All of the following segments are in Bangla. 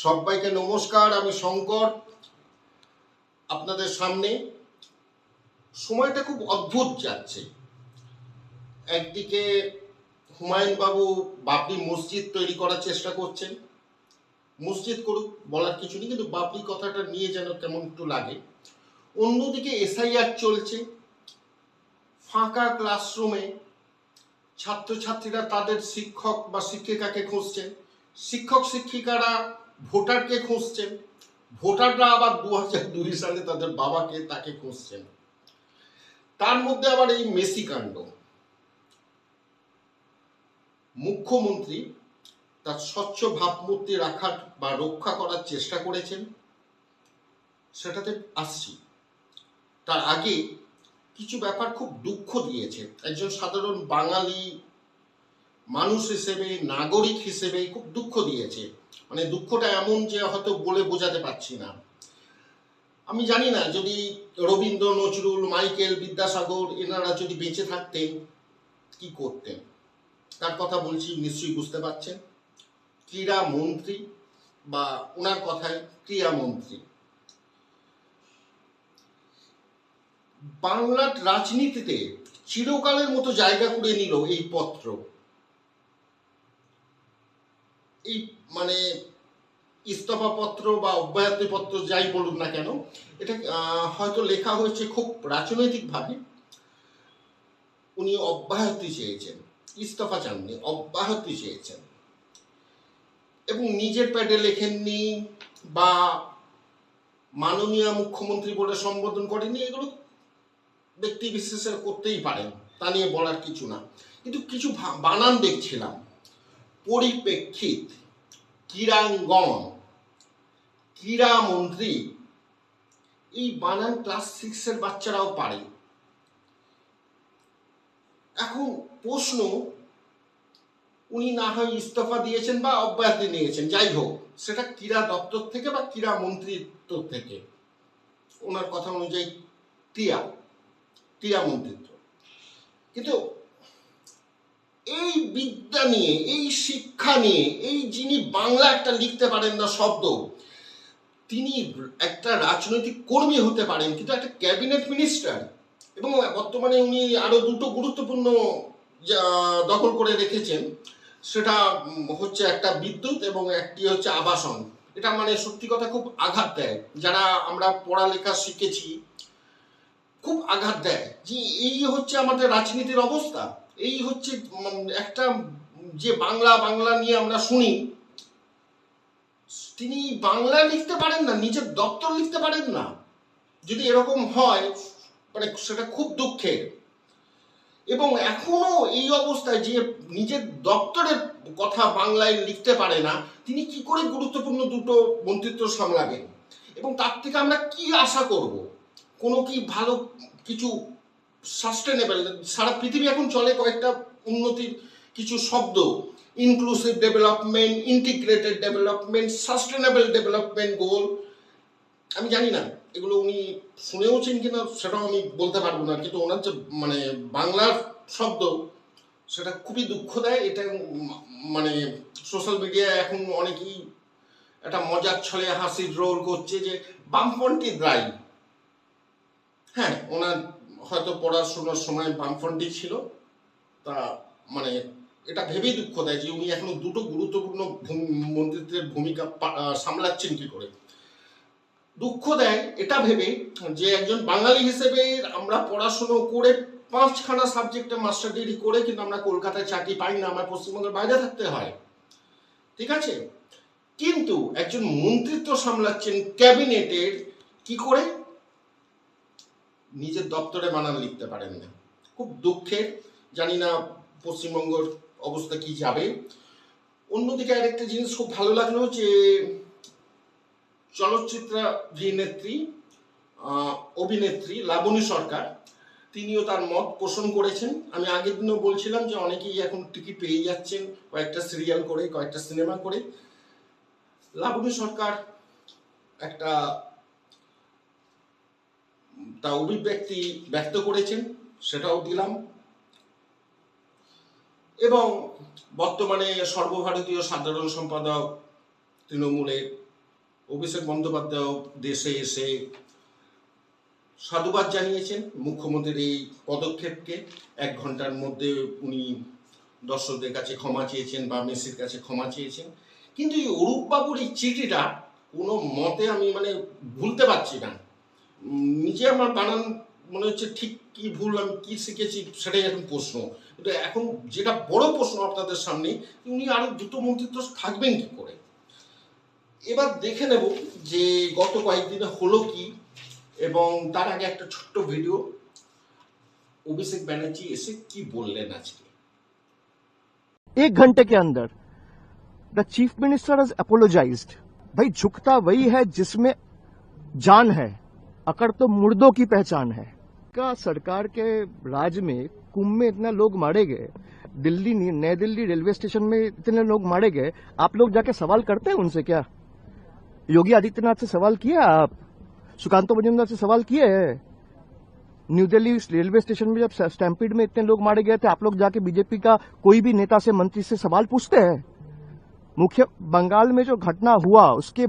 সবাইকে নমস্কার। আমি শঙ্কর আপনাদের সামনে। সময়টা খুব অদ্ভুত যাচ্ছে। একদিকে হুমায়ুন বাবু বাবরি মসজিদ তৈরি করার চেষ্টা করছেন, মসজিদ করুক, বলার কিছু নেই, কিন্তু বাবরি কথাটা নিয়ে যেন কেমন একটু লাগে। অন্যদিকে এসআইআর চলছে, ফাঁকা ক্লাসরুমে ছাত্রছাত্রীরা তাদের শিক্ষক বা শিক্ষিকাকে খুঁজছেন, শিক্ষক শিক্ষিকারা ভোটারকে খুঁজছেন, ভোটাররা আবার 2002 সালে তাদের বাবাকে তাকে খুঁজছেন। তার মধ্যে আবার এই মেসি কাণ্ড। মুখ্যমন্ত্রী তার স্বচ্ছ ভাবমূর্তি রাখার বা রক্ষা করার চেষ্টা করেছেন, সেটাতে আসছি। তার আগে কিছু ব্যাপার খুব দুঃখ দিয়েছে। একজন সাধারণ বাঙালি মানুষ হিসেবে, নাগরিক হিসেবে খুব দুঃখ দিয়েছে। মানে দুঃখটা এমন যে হয়তো বলে বোঝাতে পারছি না। আমি জানি না যদি রবীন্দ্র, নজরুল, মাইকেল, বিদ্যাসাগর এনারা যদি বেঁচে থাকতেন কি করতেন। তার কথা বলছি, নিশ্চয়ই বুঝতে পারছেন। ক্রীড়া মন্ত্রী, বা ওনার কথায় ক্রীড়ামন্ত্রী। বাংলার রাজনীতিতে চিরকালের মতো জায়গা করে নিল এই পত্র। এই মানে ইস্তফা পত্র বা অব্যাহতি পত্র যাই বলুন না কেন, এটা হয়তো লেখা হয়েছে খুব রাজনৈতিকভাবে। উনি অব্যাহতি চেয়েছেন, ইস্তফা চাননি, অব্যাহতি চেয়েছেন, এবং নিজের প্যাডে লেখেননি বা মাননীয় মুখ্যমন্ত্রী বলে সম্বোধন করেননি। এগুলো ব্যক্তি বিশেষে করতেই পারেন, তা নিয়ে বলার কিছু না। কিন্তু কিছু বানান দেখছিলাম। পরিপ্রেক্ষিত, ক্রীড়াঙ্গন, ক্রীড়ামন্ত্রী, এই বানান ক্লাস 6-এর বাচ্চারাও পারে। এখন প্রশ্ন, উনি না হয় ইস্তফা দিয়েছেন বা অব্যাহতি নিয়েছেন, যাই হোক, সেটা ক্রীড়া দপ্তর থেকে বা ক্রীড়া মন্ত্রিত্ব থেকে, ওনার কথা অনুযায়ী ক্রীড়া মন্ত্রিত্ব। কিন্তু এই বিদ্যা নিয়ে, এই শিক্ষা নিয়ে, এই যিনি বাংলা একটা লিখতে পারেন না শব্দ, তিনি একটা রাজনৈতিক কর্মী হতে পারেন, কিন্তু একটা ক্যাবিনেট মিনিস্টার। এবং বর্তমানে উনি আরো দুটো গুরুত্বপূর্ণ দখল করে রেখেছেন। সেটা হচ্ছে একটা বিদ্যুৎ এবং একটি হচ্ছে আবাসন। এটা মানে সত্যি কথা খুব আঘাত দেয়। যারা আমরা পড়ালেখা শিখেছি, খুব আঘাত দেয় যে এই হচ্ছে আমাদের রাজনীতির অবস্থা। এই হচ্ছে একটা যে বাংলা নিয়ে আমরা শুনি, তিনি বাংলা লিখতে পারেন না, নিজের দপ্তর লিখতে পারেন না। যদি এরকম হয় মানে সেটা খুব দুঃখের। এবং এখনো এই অবস্থায় যে নিজের দপ্তরের কথা বাংলায় লিখতে পারে না, তিনি কি করে গুরুত্বপূর্ণ দুটো মন্ত্রিত্ব সামলাবেন? এবং তার থেকে আমরা কি আশা করব? কোনো কি ভালো কিছু সাস্টেনেবল? সারা পৃথিবী এখন চলে কয়েকটা উন্নতির কিছু শব্দ: inclusive development, integrated development, sustainable development goal. আমি জানি না এগুলো উনি শুনেওছেন কিনা, সেটাও আমি বলতে পারবো না, কিন্তু ওনার যে মানে বাংলার শব্দ, সেটা খুবই দুঃখ দেয়। এটা মানে সোশ্যাল মিডিয়ায় এখন অনেকেই একটা মজার ছলে হাসির রোল করছে যে বামপন্থী দ্রাই। হ্যাঁ, ওনার হয়তো পড়াশোনার সময় বামপন্থী ছিল। তা মানে এটা ভেবেই দুঃখ দেয় যে উনি এখনো দুটো গুরুত্বপূর্ণ মন্ত্রিত্বের ভূমিকা সামলাচ্ছেন কি করে। দুঃখ দেয় এটা ভেবে যে একজন বাঙালি হিসেবে আমরা পড়াশুনো করে 5খানা সাবজেক্টে মাস্টার ডিগ্রি করে কিন্তু আমরা কলকাতায় চাকরি পাই না, আমার পশ্চিমবঙ্গের বাইরে থাকতে হয়, ঠিক আছে। কিন্তু একজন মন্ত্রিত্ব সামলাচ্ছেন ক্যাবিনেটের, কি করে? নিজের দপ্তরে বানান লিখতে পারেন না। খুব দুঃখের। জানি না পশ্চিমবঙ্গের অবস্থা কি যাবে। অন্যদিকে আরেকটা জিনিস খুব ভালো লাগলো যে চলচ্চিত্রাভিনেত্রী, অভিনেত্রী লাবণী সরকার, তিনিও তার মত পোষণ করেছেন। আমি আগের দিনও বলছিলাম যে অনেকেই এখন টিকিট পেয়ে যাচ্ছেন কয়েকটা সিরিয়াল করে, কয়েকটা সিনেমা করে। লাবণী সরকার একটা তা অভিব্যক্তি ব্যক্ত করেছেন, সেটাও দিলাম। এবং বর্তমানে সর্বভারতীয় সাধারণ সম্পাদক তৃণমূলের অভিষেক বন্দ্যোপাধ্যায় দেশে এসে সাধুবাদ জানিয়েছেন মুখ্যমন্ত্রীর এই পদক্ষেপকে। 1 ঘন্টার মধ্যে উনি দর্শকদের কাছে ক্ষমা চেয়েছেন বা মেসির কাছে ক্ষমা চেয়েছেন। কিন্তু এই অরূপবাবুর এই চিঠিটা কোনো মতে আমি ভুলতে পারছি না। নিজে আমার বানান মনে হচ্ছে ঠিক কি ভুল, আমি কি শিখেছি সেটাই এখন প্রশ্ন। কিন্তু এখন যেটা বড় প্রশ্ন আপনাদের সামনে, উনি আরো দুটো মন্ত্রিত্ব থাকবেন কি করে। এবার দেখে নেব যে গত কয়েকদিনে হলো কি, এবং তার আগে একটা ছোট্ট ভিডিও অভিষেক ব্যানার্জি এসে কি বললেন আজকে। 1 घंटे के अंदर the chief minister has apologised. भाई झुकता वही है जिसमें जान है, अकड़ तो मुर्दों की पहचान है। का सरकार के राज में कुंभ में इतना लोग मारे गए, दिल्ली नई दिल्ली रेलवे स्टेशन में इतने लोग मारे गए, आप लोग जाके सवाल करते हैं उनसे क्या? योगी आदित्यनाथ से सवाल किया आप? सुकांतो मजूमदार से सवाल किए हैं? न्यू दिल्ली रेलवे स्टेशन में जब स्टैम्पीड में इतने लोग मारे गए थे, आप लोग जाके बीजेपी का कोई भी नेता से मंत्री से सवाल पूछते हैं? मुख्य बंगाल में जो घटना हुआ उसके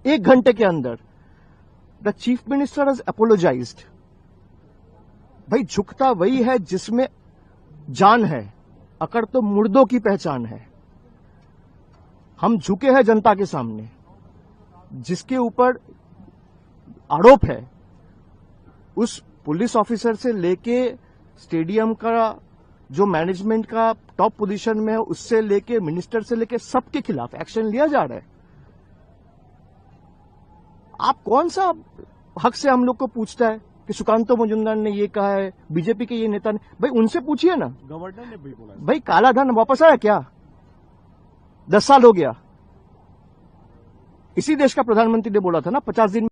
1 घंटे के अंदर the chief minister has apologised. भाई झुकता वही है जिसमें जान है, अकड़ तो मुर्दों की पहचान है। हम झुके हैं जनता के सामने। जिसके ऊपर आरोप है उस पुलिस ऑफिसर से लेके स्टेडियम का जो मैनेजमेंट का टॉप पोजीशन में है, उससे लेके मिनिस्टर से लेके सबके खिलाफ एक्शन लिया जा रहा है। आप कौन सा हक से हम लोग को पूछता है कि सुकांतो मजूमदार ने ये कहा है, बीजेपी के ये नेता ने? भाई उनसे पूछिए ना। गवर्नर ने भी बोला। भाई काला धन वापस आया क्या? 10 साल हो गया। इसी देश का प्रधानमंत्री ने बोला था ना 50 दिन।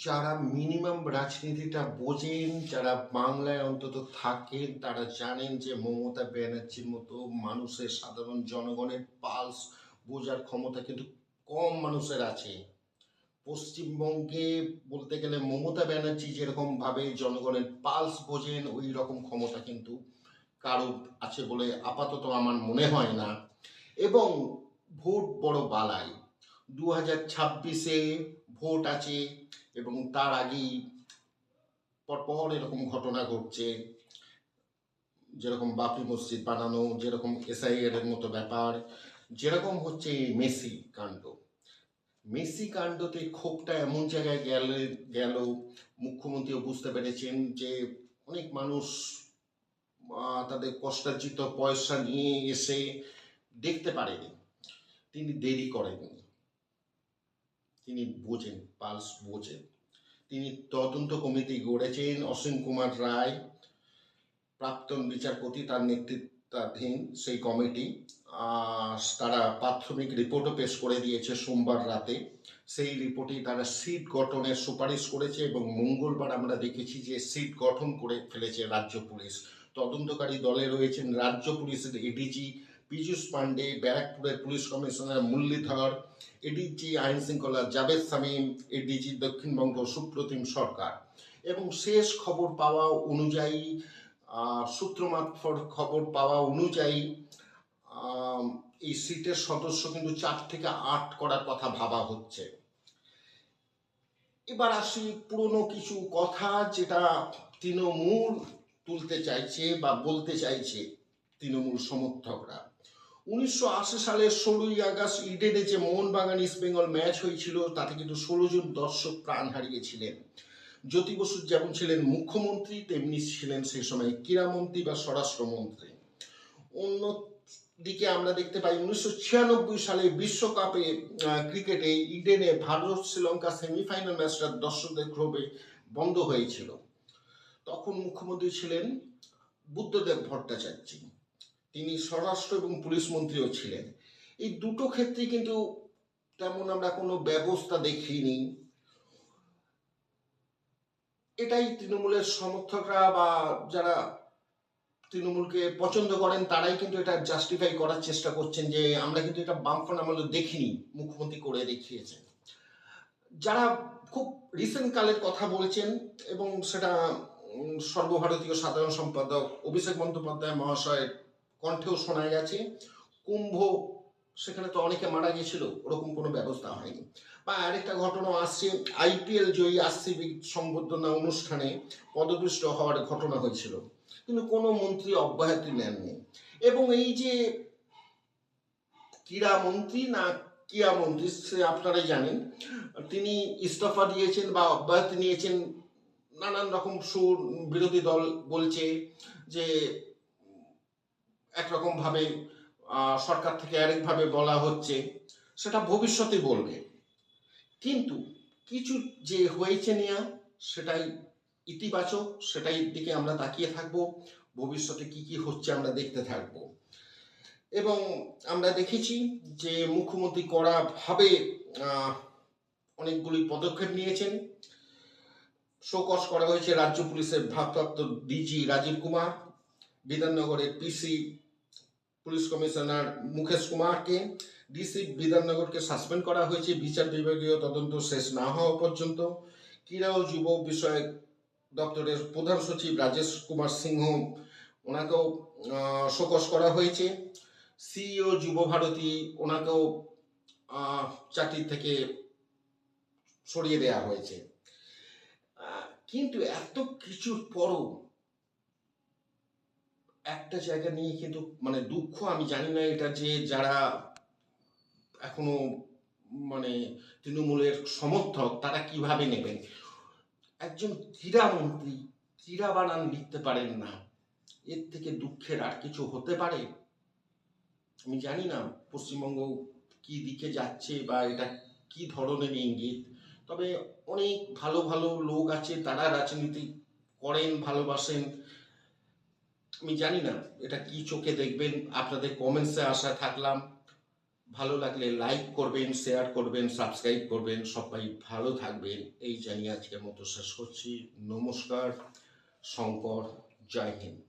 যারা মিনিমাম রাজনীতিটা বোঝেন, যারা বাংলায় অন্তত থাকেন, তারা জানেন যে মমতা ব্যানার্জির মতো মানুষের, সাধারণ জনগণের পালস বোঝার ক্ষমতা কিন্তু কম মানুষের আছে। পশ্চিমবঙ্গে বলতে গেলে মমতা ব্যানার্জি যেরকম ভাবে জনগণের পালস বোঝেন, ওই রকম ক্ষমতা কিন্তু কারো আছে বলে আপাতত আমার মনে হয় না। এবং ভোট বড় বালাই, 2026-এ ভোট আছে এবং তার আগেই পরপর এরকম ঘটনা ঘটছে, যেরকম বাবরি মসজিদ বানানো, যেরকম এসআইআর এর মতো ব্যাপার, যেরকম হচ্ছে মেসি কাণ্ড। মেসি কাণ্ডতে ক্ষোভটা এমন জায়গায় গেল, মুখ্যমন্ত্রীও বুঝতে পেরেছেন যে অনেক মানুষ তাদের কষ্টার্জিত পয়সা নিয়ে এসে দেখতে পারেনি। তিনি দেরি করেননি, তিনি বোঝেন, পালস বোঝেন। তিনি তদন্ত কমিটি গড়েছেন, অসীম কুমার রায় প্রাক্তন বিচারপতি, তার নেতৃত্বাধীন সেই কমিটি। তারা প্রাথমিক রিপোর্টও পেশ করে দিয়েছে সোমবার রাতে। সেই রিপোর্টে তারা সিট গঠনের সুপারিশ করেছে এবং মঙ্গলবার আমরা দেখেছি যে সিট গঠন করে ফেলেছে রাজ্য পুলিশ। তদন্তকারী দলে রয়েছেন রাজ্য পুলিশের এডিজি পীযূষ পান্ডে, ব্যারাকপুরের পুলিশ কমিশনার মুরলীধর, এডিজি আইন শৃঙ্খলা জাভেদ শামীম, এডিজি দক্ষিণবঙ্গ সুপ্রতিম সরকার। এবং শেষ খবর পাওয়া অনুযায়ী, সূত্র মারফত খবর পাওয়া অনুযায়ী এই সিটের সদস্য কিন্তু 4 থেকে 8 করার কথা ভাবা হচ্ছে। এবার আসি পুরনো কিছু কথা, যেটা তৃণমূল তুলতে চাইছে বা বলতে চাইছে তৃণমূল সমর্থকরা। 1980 সালের 16ই আগস্ট ইডেনে যে মোহনবাগান ইস্ট বেঙ্গল ম্যাচ হয়েছিল, তাতে কিন্তু 16 জন দর্শক প্রাণ হারিয়েছিলেন। জ্যোতি বসু যেমন ছিলেন মুখ্যমন্ত্রী, তেমনি ছিলেন সেই সময় ক্রীড়ামন্ত্রী বা স্বরাষ্ট্রমন্ত্রী। অন্যদিকে আমরা দেখতে পাই 1996 সালে বিশ্বকাপে ক্রিকেটে ইডেনে ভারত শ্রীলঙ্কা সেমিফাইনাল ম্যাচটা দর্শকদের ক্ষোভে বন্ধ হয়েছিল। তখন মুখ্যমন্ত্রী ছিলেন বুদ্ধদেব ভট্টাচার্য, তিনি স্বরাষ্ট্র এবং পুলিশ মন্ত্রীও ছিলেন। এই দুটো ক্ষেত্রে কিন্তু তেমন আমরা কোনো ব্যবস্থা দেখিনি। এটাই তৃণমূলের সমর্থকরা বা যারা তৃণমূলকে পছন্দ করেন তারাই কিন্তু এটা জাস্টিফাই করার চেষ্টা করছেন যে আমরা কিন্তু এটা বামফ্রন্ট আমলে দেখিনি, মুখ্যমন্ত্রী করে দেখিয়েছেন। যারা খুব রিসেন্ট কালের কথা বলছেন এবং সেটা সর্বভারতীয় সাধারণ সম্পাদক অভিষেক বন্দ্যোপাধ্যায় মহাশয়ের কণ্ঠেও শোনা গেছে, কুম্ভ সেখানে তো অনেকে মারা গেছিল, ওরকম কোনো ব্যবস্থা হয়নি। বা আরেকটা ঘটনা আসছে, আইপিএল জয়ী আরসিবি সংবর্ধনা অনুষ্ঠানে পদপিষ্ট হওয়ার ঘটনা হয়েছিল, কিন্তু কোনো মন্ত্রী অব্যাহতি নেননি। এবং এই যে ক্রীড়া মন্ত্রী না ক্রীড়া মন্ত্রী সে আপনারাই জানেন, তিনি ইস্তফা দিয়েছেন বা অব্যাহতি নিয়েছেন। নানান রকম সুর বিরোধী দল বলছে যে একরকম ভাবে সরকার থেকে আরেকভাবে বলা হচ্ছে, সেটা ভবিষ্যতে বলবে। কিন্তু কিছু যে হয়েছে নেয়া সেটাই ইতিবাচক, সেটাই দিকে আমরা তাকিয়ে থাকব। ভবিষ্যতে কি কি হচ্ছে আমরা দেখতে থাকব। এবং আমরা দেখেছি যে মুখ্যমন্ত্রী কড়াভাবে অনেকগুলি পদক্ষেপ নিয়েছেন। শোকজ করা হয়েছে রাজ্য পুলিশের ভারপ্রাপ্ত ডিজি রাজীব কুমার, বিধাননগরের পিসি পুলিশ কমিশনার মুকেশ কুমারকে, ডিসি বিধাননগরকে সাসপেন্ড করা হয়েছে বিচার বিভাগীয় তদন্ত শেষ না হওয়া পর্যন্ত। ক্রীড়া ও যুব বিষয়ক দপ্তরের প্রধান সচিব রাজেশ কুমার সিংহ, ওনাকেও শোকজ করা হয়েছে। সিইও যুব ভারতী, ওনাকেও চাকরি থেকে সরিয়ে দেওয়া হয়েছে। কিন্তু এত কিছুর পরও একটা জায়গা নিয়ে কিন্তু মানে দুঃখ, আমি জানি না এটা যে যারা এখনো মানে তৃণমূলের সমর্থক তারা কিভাবে নেবেন। একজন ক্রীড়া মন্ত্রী ক্রীড়া বানান লিখতে পারেন না, এর থেকে দুঃখের আর কিছু হতে পারে? আমি জানি না পশ্চিমবঙ্গ কি দিকে যাচ্ছে বা এটা কি ধরনের ইঙ্গিত। তবে অনেক ভালো ভালো লোক আছে, তারা রাজনীতি করেন, ভালোবাসেন। আমি জানি না এটা কি চোখে দেখবেন। আপনাদের কমেন্টসে আশা থাকলাম। ভালো লাগলে লাইক করবেন, শেয়ার করবেন, সাবস্ক্রাইব করবেন। সবাই ভালো থাকবেন এই জানিয়ে আজকের মতো শেষ করছি। নমস্কার। শঙ্কর। জয় হিন্দ।